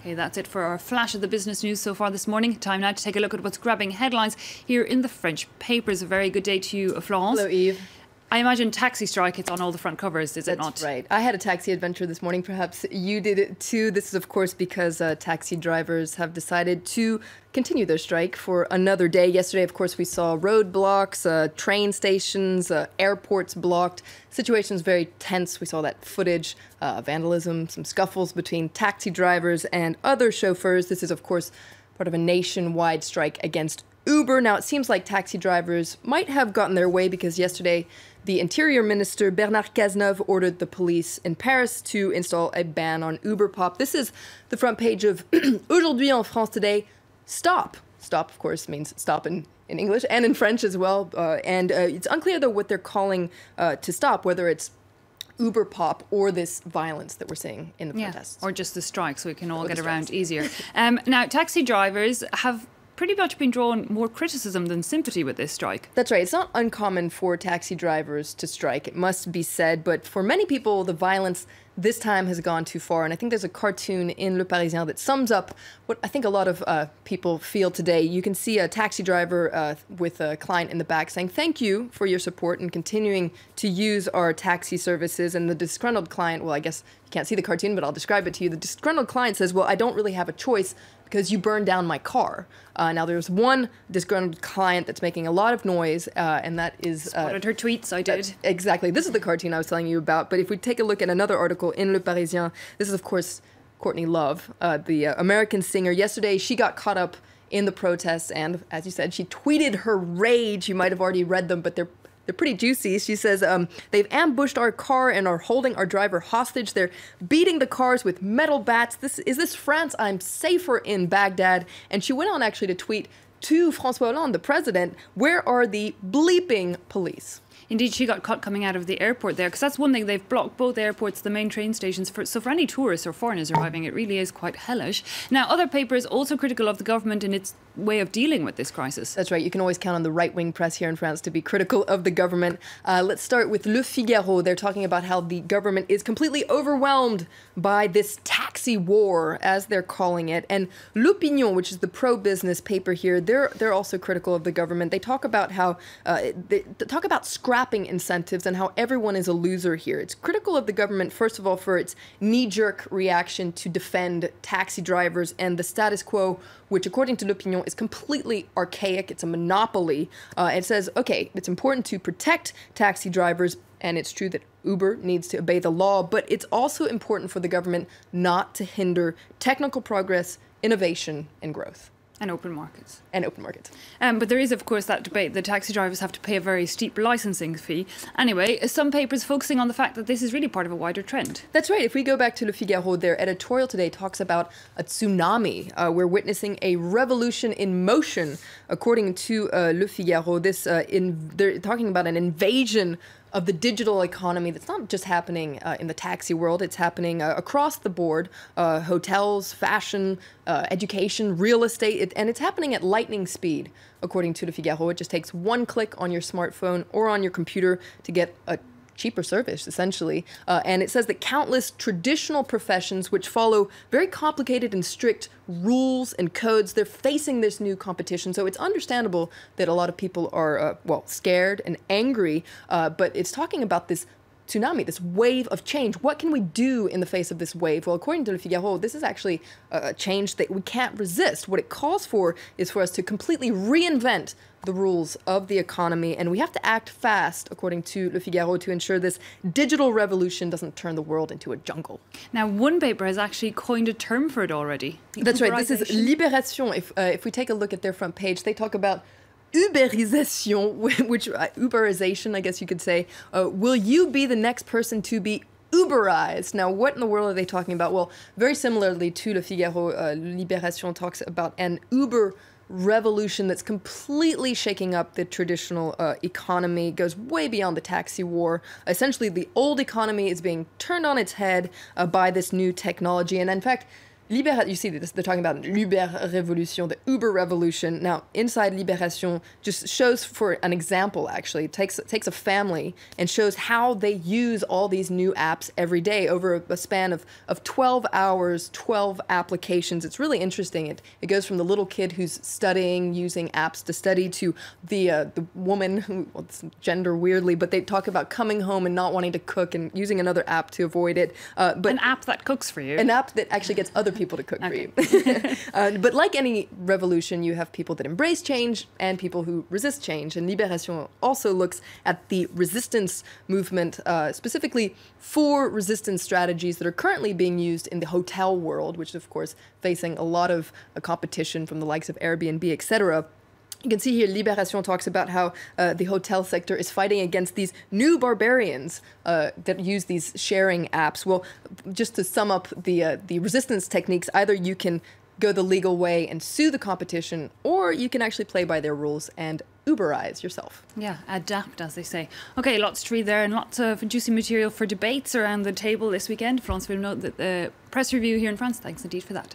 Okay, that's it for our flash of the business news so far this morning. Time now to take a look at what's grabbing headlines here in the French papers. A very good day to you, Florence. Hello, Eve. I imagine taxi strike, it's on all the front covers, is it not? That's right. I had a taxi adventure this morning. Perhaps you did it too. This is, of course, because taxi drivers have decided to continue their strike for another day. Yesterday, of course, we saw roadblocks, train stations, airports blocked. Situations very tense. We saw that footage, vandalism, some scuffles between taxi drivers and other chauffeurs. This is, of course, part of a nationwide strike against Uber. Now, it seems like taxi drivers might have gotten their way because yesterday the Interior Minister Bernard Cazeneuve ordered the police in Paris to install a ban on Uber Pop. This is the front page of Aujourd'hui en France today. Stop. Stop, of course, means stop in English and in French as well. And it's unclear, though, what they're calling to stop, whether it's Uber Pop or this violence that we're seeing in the protests. Or just the strike, so we can all get around easier. Now, taxi drivers have pretty much been drawn more criticism than sympathy with this strike. That's right. It's not uncommon for taxi drivers to strike, it must be said. But for many people, the violence this time has gone too far. And I think there's a cartoon in Le Parisien that sums up what I think a lot of people feel today. You can see a taxi driver with a client in the back saying, "Thank you for your support and continuing to use our taxi services." And the disgruntled client, well, I guess you can't see the cartoon, but I'll describe it to you. The disgruntled client says, "Well, I don't really have a choice because you burned down my car." Now, there's one disgruntled client that's making a lot of noise, and that is... Spotted her tweets, I did. Exactly. This is the cartoon I was telling you about. But if we take a look at another article in Le Parisien, this is, of course, Courtney Love, the American singer. Yesterday, she got caught up in the protests, and as you said, she tweeted her rage. You might have already read them, but they're pretty juicy. She says, they've ambushed our car and are holding our driver hostage. They're beating the cars with metal bats. Is this France? I'm safer in Baghdad. And she went on actually to tweet to François Hollande, the president, where are the bleeping police? Indeed, she got caught coming out of the airport there, because that's one thing, they've blocked both airports, the main train stations. So for any tourists or foreigners arriving, it really is quite hellish. Now, other papers also critical of the government in its way of dealing with this crisis. That's right. You can always count on the right-wing press here in France to be critical of the government. Let's start with Le Figaro. They're talking about how the government is completely overwhelmed by this taxi war, as they're calling it. And L'Opinion, which is the pro-business paper here, they're also critical of the government. They talk about how they talk about scrapping incentives and how everyone is a loser here. It's critical of the government, first of all, for its knee-jerk reaction to defend taxi drivers and the status quo, which, according to L'Opinion, is completely archaic. It's a monopoly. It says, okay, it's important to protect taxi drivers, and it's true that Uber needs to obey the law, but it's also important for the government not to hinder technical progress, innovation, and growth. And open markets. And open markets. But there is, of course, that debate. The taxi drivers have to pay a very steep licensing fee. Anyway, some papers focusing on the fact that this is really part of a wider trend. That's right. If we go back to Le Figaro, their editorial today talks about a tsunami. We're witnessing a revolution in motion, according to Le Figaro. They're talking about an invasion of the digital economy that's not just happening in the taxi world. It's happening across the board, hotels, fashion, education, real estate, and it's happening at lightning speed, according to Le Figaro. It just takes one click on your smartphone or on your computer to get a cheaper service, essentially. And it says that countless traditional professions, which follow very complicated and strict rules and codes, they're facing this new competition. So it's understandable that a lot of people are, scared and angry. But it's talking about this tsunami, this wave of change. What can we do in the face of this wave? Well, according to Le Figaro, this is actually a change that we can't resist. What it calls for is for us to completely reinvent the rules of the economy, and we have to act fast, according to Le Figaro, to ensure this digital revolution doesn't turn the world into a jungle. Now, one paper has actually coined a term for it already. That's right. This is Libération. If we take a look at their front page, they talk about Uberevolution, which Uberization, I guess you could say. Will you be the next person to be Uberized? Now, what in the world are they talking about? Well, very similarly to Le Figaro, Libération talks about an Uber revolution that's completely shaking up the traditional economy, goes way beyond the taxi war. Essentially, the old economy is being turned on its head by this new technology. And in fact, You see this, they're talking about Uberevolution, the Uberevolution. Now, inside Libération just shows for an example, actually. It takes a family and shows how they use all these new apps every day over a span of 12 hours, 12 applications. It's really interesting. It goes from the little kid who's studying, using apps to study, to the woman who, well, it's gender weirdly, but they talk about coming home and not wanting to cook and using another app to avoid it. But an app that cooks for you. An app that actually gets other people to cook for you. But like any revolution, you have people that embrace change and people who resist change. And Libération also looks at the resistance movement, specifically 4 resistance strategies that are currently being used in the hotel world, which is, of course, facing a lot of competition from the likes of Airbnb, etc. You can see here Libération talks about how the hotel sector is fighting against these new barbarians that use these sharing apps. Well, just to sum up the resistance techniques, either you can go the legal way and sue the competition, or you can actually play by their rules and Uberize yourself. Yeah, adapt, as they say. Okay, lots to read there and lots of juicy material for debates around the table this weekend. France will note that the press review here in France. Thanks indeed for that.